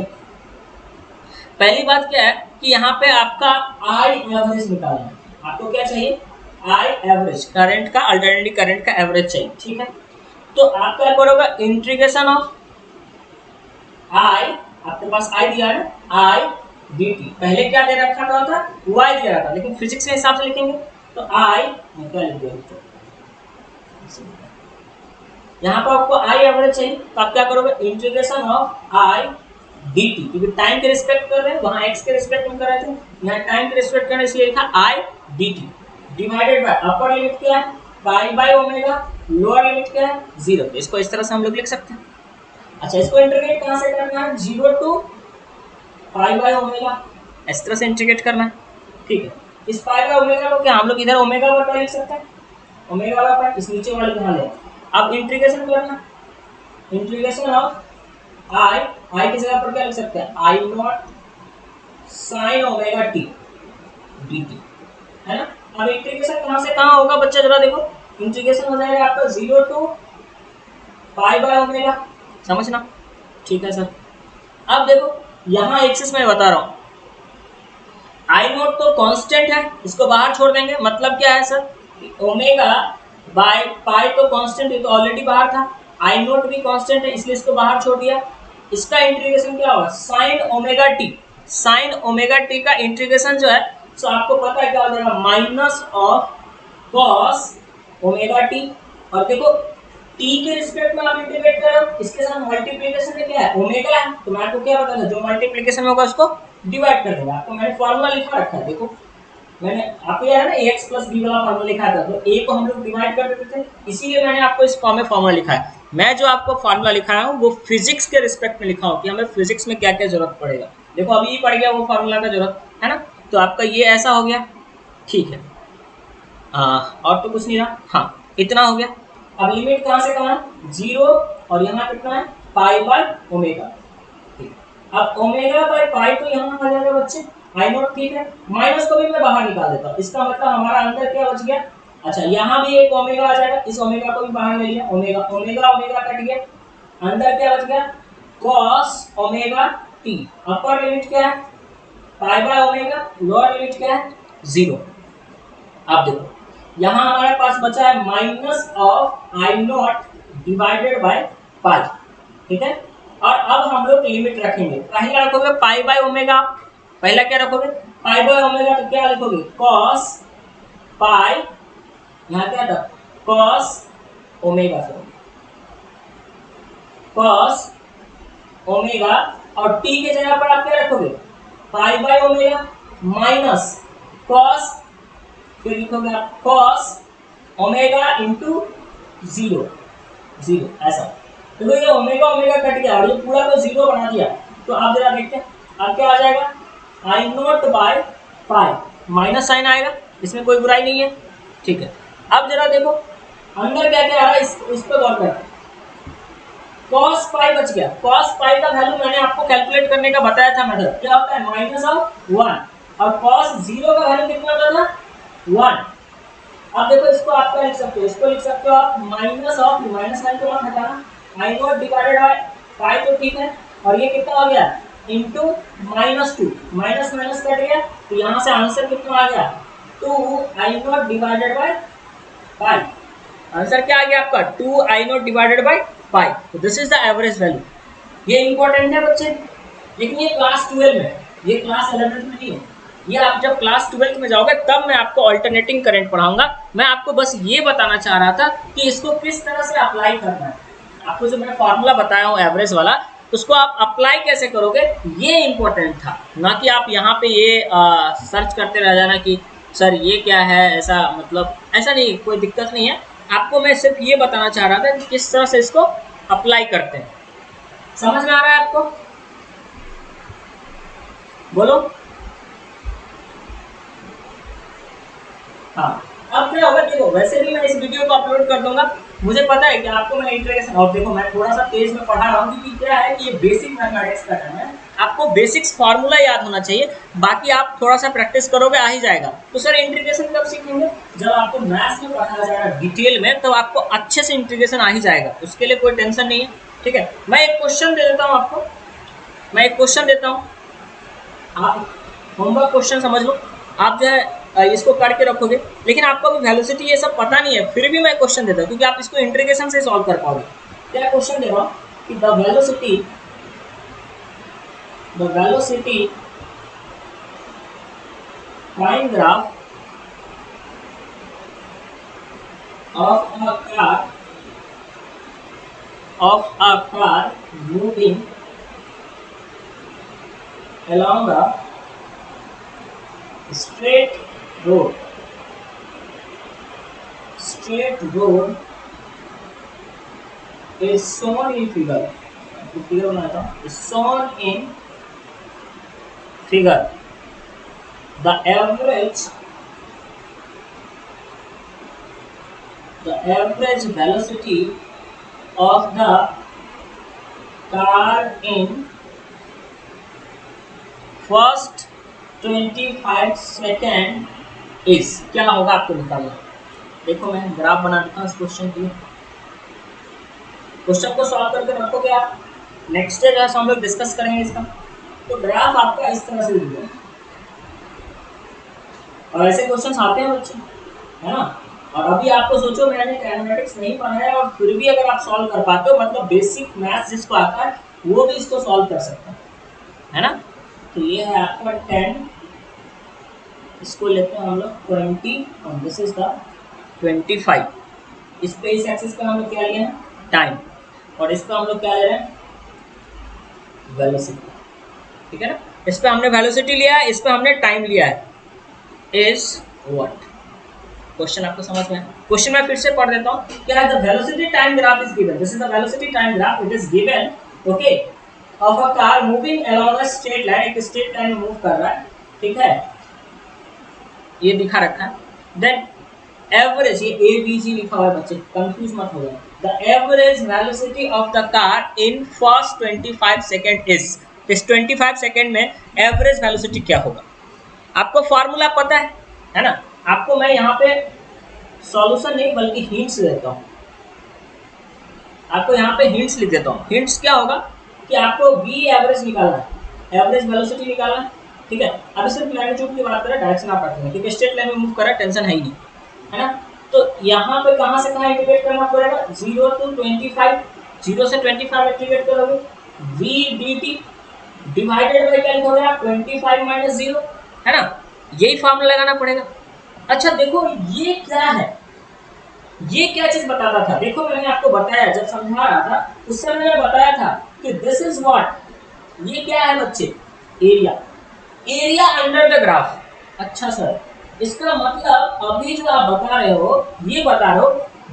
S1: पहली बात क्या है कि यहाँ पे आपका आई एवरेज निकालना है, आपको क्या चाहिए आई एवरेज, करंट का अल्टरनेटिव करंट का एवरेज चाहिए, ठीक है। तो आप क्या करोगे इंटीग्रेशन ऑफ आई, आपके पास आई दिया है आई डी टी, पहले क्या दे रखा था वाई दे रखा था, लेकिन फिजिक्स के हिसाब से लिखेंगे तो आई क्या लिख दिया, यहाँ पर आपको आई एवरेज चाहिए तो आप क्या करोगे, integration of I D T, क्योंकि टाइम के रिस्पेक्ट कर रहे हैं, वहां एक्स के रिस्पेक्ट में कर रहे थे, यहाँ टाइम के रिस्पेक्ट करने इसलिए लिखा I D T divided by upper limit क्या है pi by omega, lower limit क्या है 0, तो इसको इस तरह से हम लोग लिख सकते हैं। अच्छा, इसको इंटीग्रेट कहां से करना है, 0 टू पाई बाय ओमेगा, इस तरह से इंटीग्रेट करना है, ठीक है। इस पाई बाय ओमेगा को क्या हम लोग इधर ओमेगा वाला लिख सकते हैं, ओमेगा वाला पाई इस नीचे वाले को यहां ले, अब इंटीग्रेशन करना, इंटीग्रेशन ऑफ आई, आई की जगह पर क्या लिख सकते हैं, I not sine omega t d t, है ना। अब इंटीग्रेशन कहां से कहां होगा बच्चा, जरा देखो, इंटीग्रेशन हो जाएगा आपका 0 टू पाई बाय ओमेगा, समझना, ठीक है सर। अब देखो यहाँ एक्सिस में बता रहा हूँ, आई नोट तो कांस्टेंट है, इसको बाहर छोड़ देंगे, मतलब क्या है सर, ओमेगा बाय पाई तो कांस्टेंट है, तो ऑलरेडी बाहर था, आई नोट भी कांस्टेंट है इसलिए इसको बाहर छोड़ दिया, इसका इंटीग्रेशन क्या होगा sign omega T, sign omega T का इंटीग्रेशन जो है, तो आपको पता है क्या हो जाएगा, minus of cos omega T, और देखो टी के रिस्पेक्ट में आप इंटीग्रेट कर रहे हो, इसके साथ मल्टीप्लिकेशन में क्या है ओमेगा है, तो मैं आपको क्या बताना, जो मल्टीप्लिकेशन में होगा उसको डिवाइड कर देगा, आपको मैंने फॉर्मूला लिखा रखा है, देखो मैंने आपको याद है ना ax प्लस बी वाला फॉर्मूला लिखा था, तो a को हम लोग डिवाइड कर देते थे, इसीलिए मैंने आपको इस फॉर्म में फॉर्मूला लिखा है। मैं जो आपको फॉर्मूला लिखा हूँ वो फिजिक्स के रिस्पेक्ट में लिखा हूँ कि हमें फिजिक्स में क्या क्या जरूरत पड़ेगा, देखो अभी ही पड़ गया वो फॉर्मूला का जरूरत है ना, तो आपका ये ऐसा हो गया, ठीक है। और तो कुछ नहीं रहा, हाँ इतना हो गया। अब लिमिट कहाँ से कहाँ, 0 और यहाँ कितना है पाई बाय ओमेगा, अब ओमेगा बाय पाई तो यहाँ आ जाएगा बच्चे आई नॉट, ठीक है, माइनस को भी मैं बाहर निकाल देता हूँ, इसका मतलब हमारा अंदर क्या बच गया, अच्छा यहाँ भी एक ओमेगा आ जाएगा, इस ओमेगा को भी बाहर ले लिया, ओमेगा ओमेगा ओमेगा कट गया, अंदर क्या बच गया cos omega T, upper limit क्या है pi by omega, lower limit क्या है 0। अब देखो यहाँ हमारे पास बचा है minus of I naught divided by पाई, ठीक है, और अब हम लोग लिमिट रखेंगे, पहला रखोगे पाई बाय ओमेगा, पहला क्या रखोगे पाई बाय ओमेगा, तो क्या लिखोगे cos पाई, यहाँ क्या था cos ओमेगा, cos ओमेगा, और t के जगह पर आप क्या रखोगे pi by omega minus cos, फिर लिखोगे आप cos ओमेगा इंटू 0 0, ऐसा, देखो ये ओमेगा ओमेगा कट गया और ये पूरा को 0 बना दिया, तो आप जरा देखते हैं अब क्या आ जाएगा I naught by pi, minus sine आएगा, इसमें कोई बुराई नहीं है, ठीक है। अब जरा देखो अंदर क्या क्या आ रहा है, इस पर गौर करें, cos पाई बच गया, cos पाई का वैल्यू मैंने आपको कैलकुलेट करने का बताया था मेथड, क्या होता है माइनस ऑफ 1, और cos 0 का वैल्यू कितना होता था 1। अब देखो इसको आप क्या लिख सकते हो, इसको लिख सकते हो आप माइनस ऑफ, माइनस साइन को मत हटाना, आई नॉट डिवाइडेड बाय पाई, तो ठीक है, और ये कितना हो गया इंटू -2, माइनस माइनस कट गया, तो यहाँ से आंसर कितना आ गया 2 I naught divided by pi, answer क्या आ गया आपका 2 I naught divided by pi, तो this is the average value. ये इंपॉर्टेंट है बच्चे, लेकिन ये क्लास 12 में, ये क्लास 11 में नहीं है, ये आप जब क्लास 12 में जाओगे तब मैं आपको अल्टरनेटिंग करंट पढ़ाऊंगा। मैं आपको बस ये बताना चाह रहा था कि इसको किस तरह से अप्लाई करना है, आपको जो मैं फॉर्मूला बताया हूँ एवरेज वाला, उसको आप अप्लाई कैसे करोगे ये इंपॉर्टेंट था, ना कि आप यहाँ पे ये सर्च करते रह जाना कि सर ये क्या है, ऐसा मतलब ऐसा नहीं, कोई दिक्कत नहीं है, आपको मैं सिर्फ ये बताना चाह रहा था कि किस तरह से इसको अप्लाई करते हैं। समझ में आ रहा है आपको, बोलो। हाँ, अब क्या होगा, देखो वैसे भी मैं इस वीडियो को अपलोड कर दूंगा, मुझे पता है कि आपको मैं इंट्रोडक्शन, और देखो मैं थोड़ा सा तेज में पढ़ा रहा हूँ क्योंकि क्या है कि ये बेसिक मैथमेटिक्स का टर्म है, आपको बेसिक्स फार्मूला याद होना चाहिए, बाकी आप थोड़ा सा प्रैक्टिस करोगे आ ही जाएगा। तो सर इंटीग्रेशन कब सीखेंगे, जब आपको मैथ्स में पढ़ाया जाएगा डिटेल में, तब आपको अच्छे से इंटीग्रेशन आ ही जाएगा, उसके लिए कोई टेंशन नहीं है, ठीक है। मैं एक क्वेश्चन दे देता हूँ आपको, मैं एक क्वेश्चन देता हूँ, आप होमवर्क क्वेश्चन समझ लो, आप जो है इसको करके रखोगे, लेकिन आपको अभी वेलोसिटी ये सब पता नहीं है, फिर भी मैं क्वेश्चन देता हूँ क्योंकि आप इसको इंटीग्रेशन से सॉल्व कर पाओगे। क्या क्वेश्चन दे रहा हूँ कि the velocity the velocity time graph of a car moving along a straight road is shown in figure. Figure बनाता हूँ. Is shown in figure. The average velocity of the car in first 25 second is क्या होगा आपको निकालना. देखो मैं ग्राफ बना देता हूँ इस क्वेश्चन के लिए. क्वेश्चन को सॉल्व करके रखोगे आप. नेक्स्ट डे जो हम लोग डिस्कस करेंगे इसका. तो ग्राफ आपका इस तरह से दिखेगा और ऐसे क्वेश्चन आते हैं बच्चे, है ना. और अभी आपको सोचो मैंने कैलकुलेटिक्स नहीं पढ़ा है और फिर भी अगर आप सॉल्व कर पाते हो, मतलब बेसिक मैथ्स जिसको आता है वो भी इसको सॉल्व कर सकता है ना. तो ये है आपका 10, इसको लेते हैं हम लोग 20 और दिस इज द 25. इस पे इस एक्सिस पे हम लोग क्या लिए हैं, टाइम, और इस पे हम लोग क्या ले रहे हैं, वेलोसिटी. ठीक है ना. इस पे हमने वेलोसिटी लिया है, इस पे हमने टाइम लिया है. Is what. क्वेश्चन आपको समझ में. क्वेश्चन मैं फिर से पढ़ देता हूँ. क्या है, the velocity time graph is given. This is the velocity time graph. It is given okay of a car moving along a straight line. एक स्ट्रेट लाइन में मूव कर रहा है. ठीक है, ये दिखा रखा है. देन एवरेज, ये AVG लिखा हुआ है बच्चे, कंफ्यूज मत हो जाए. The average velocity of the car in first 25 second is. इस 25 सेकेंड में एवरेज वेलोसिटी क्या होगा. आपको फॉर्मूला पता है ना. आपको मैं यहाँ पे सॉल्यूशन नहीं बल्कि हिंट्स देता हूँ. आपको यहाँ पे हिंट्स लिख देता हूँ. हिंट्स क्या होगा कि आपको V एवरेज निकालना है, एवरेज वेलोसिटी निकालना है. ठीक है, अभी सिर्फ मैग्नीट्यूड की बात करें, डायरेक्शन आप रखेंगे क्योंकि स्ट्रेट लाइन में मूव कर रहा है, टेंशन है ही नहीं, है ना. तो यहाँ पे कहाँ से कहाँ इंटीग्रेट करना पड़ेगा, 0 to 25. 0 से 25 इंटीग्रेट करोगे, V dt डिवाइडेड बाई क्या लिखोगे आप, 25 माइनस 0, है ना. यही फॉर्मूला लगाना पड़ेगा. अच्छा देखो ये क्या है, ये क्या चीज बताता था. देखो मैंने आपको बताया जब समझा रहा था उस समय मैंने बताया था कि दिस इज व्हाट. ये क्या है बच्चे, area. Area under the graph. अच्छा सर, इसका मतलब अभी जो आप बता रहे हो, ये बता रहे हो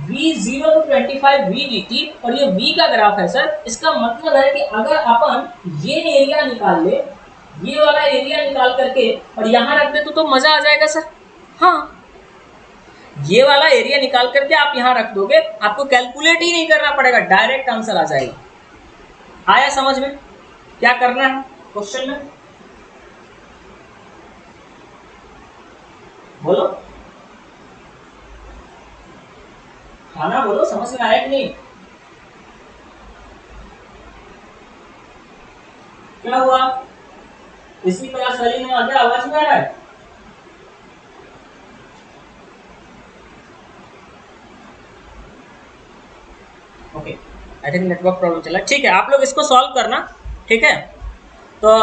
S1: V0 to 25 V dt और ये V का ग्राफ है सर. इसका मतलब है कि अगर अपन ये एरिया निकाल ले, ये वाला एरिया निकाल करके और यहाँ रख दे तो मजा आ जाएगा सर. हाँ, ये वाला एरिया निकाल करके आप यहाँ रख दोगे, आपको कैलकुलेट ही नहीं करना पड़ेगा, डायरेक्ट आंसर आ जाएगा. आया समझ में क्या करना है क्वेश्चन में, बोलो. खाना बोलो, समझ में आया कि नहीं. क्या हुआ, इसी क्लास वाली में आ गया, आवाज में आ रहा है. Okay, I think network problem चला. ठीक है, आप लोग इसको सॉल्व करना. ठीक है, तो